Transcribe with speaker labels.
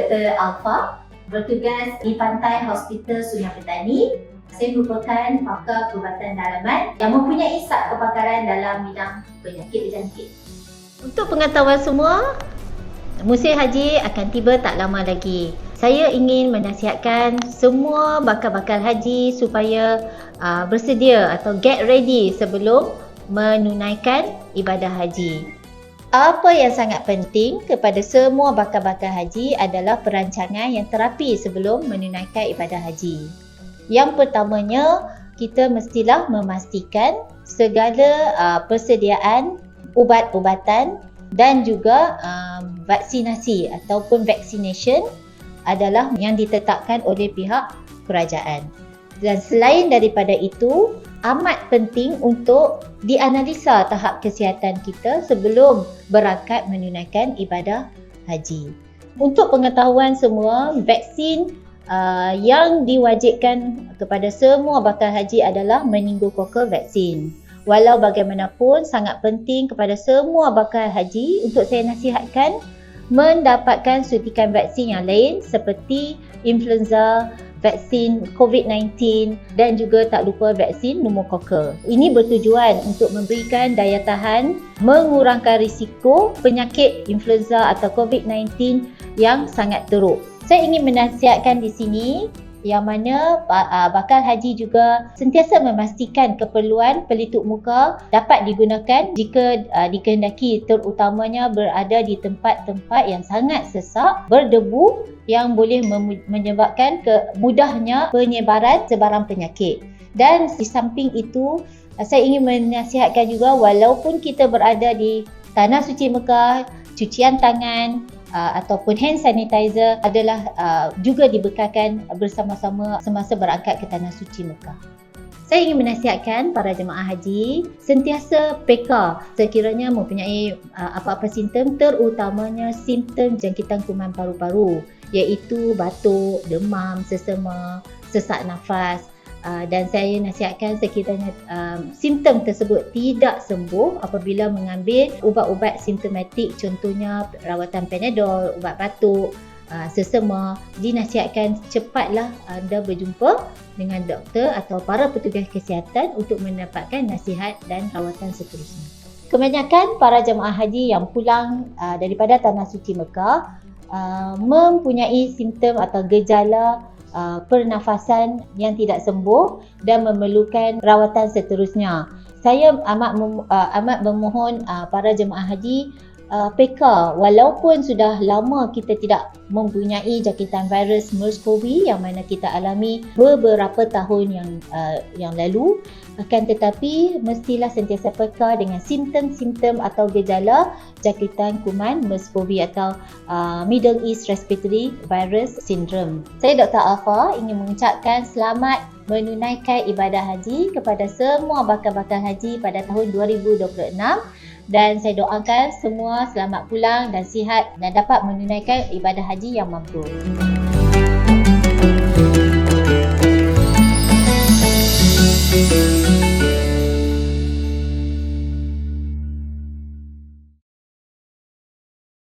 Speaker 1: Dr. Alfa, bertugas di Pantai Hospital Sungai Petani. Saya merupakan pakar perubatan dalaman yang mempunyai sab kepakaran dalam bidang penyakit berjangkit. Untuk pengetahuan semua, musim haji akan tiba tak lama lagi. Saya ingin menasihatkan semua bakal-bakal haji supaya bersedia atau get ready sebelum menunaikan ibadah haji. Apa yang sangat penting kepada semua bakal-bakal haji adalah perancangan yang terapi sebelum menunaikan ibadah haji. Yang pertamanya, kita mestilah memastikan segala persediaan ubat-ubatan dan juga vaksinasi ataupun vaccination adalah yang ditetapkan oleh pihak kerajaan. Dan selain daripada itu, amat penting untuk dianalisa tahap kesihatan kita sebelum berangkat menunaikan ibadah haji. Untuk pengetahuan semua, vaksin yang diwajibkan kepada semua bakal haji adalah meningokokal vaksin. Walau bagaimanapun, sangat penting kepada semua bakal haji untuk saya nasihatkan mendapatkan suntikan vaksin yang lain seperti influenza, vaksin COVID-19 dan juga tak lupa vaksin pneumokokal. Ini bertujuan untuk memberikan daya tahan, mengurangkan risiko penyakit influenza atau COVID-19 yang sangat teruk. Saya ingin menasihatkan di sini yang mana bakal haji juga sentiasa memastikan keperluan pelitup muka dapat digunakan jika dikehendaki, terutamanya berada di tempat-tempat yang sangat sesak, berdebu yang boleh menyebabkan mudahnya penyebaran sebarang penyakit. Dan di samping itu, saya ingin menasihatkan juga walaupun kita berada di Tanah Suci Mekah, cucian tangan ataupun hand sanitizer adalah juga dibekalkan bersama-sama semasa berangkat ke Tanah Suci Mekah. Saya ingin menasihatkan para jemaah haji sentiasa peka sekiranya mempunyai apa-apa simptom, terutamanya simptom jangkitan kuman paru-paru, iaitu batuk, demam, sesama, sesak nafas. Dan saya nasihatkan sekiranya simptom tersebut tidak sembuh apabila mengambil ubat-ubat simptomatik, contohnya rawatan Panadol, ubat batuk, sesama, dinasihatkan cepatlah anda berjumpa dengan doktor atau para petugas kesihatan untuk mendapatkan nasihat dan rawatan seterusnya. Kebanyakan para jemaah haji yang pulang daripada Tanah Suci Mekah mempunyai simptom atau gejala pernafasan yang tidak sembuh dan memerlukan rawatan seterusnya. Saya amat memohon para jemaah haji peka, walaupun sudah lama kita tidak mempunyai jangkitan virus MERS-CoV yang mana kita alami beberapa tahun yang lalu, akan tetapi mestilah sentiasa peka dengan simptom-simptom atau gejala jangkitan kuman MERS-CoV atau Middle East Respiratory Virus Syndrome. Saya Dr. Alfa ingin mengucapkan selamat menunaikan ibadah haji kepada semua bakal-bakal haji pada tahun 2026. Dan saya doakan semua selamat pulang dan sihat dan dapat menunaikan ibadah haji yang mabrur. Thank you.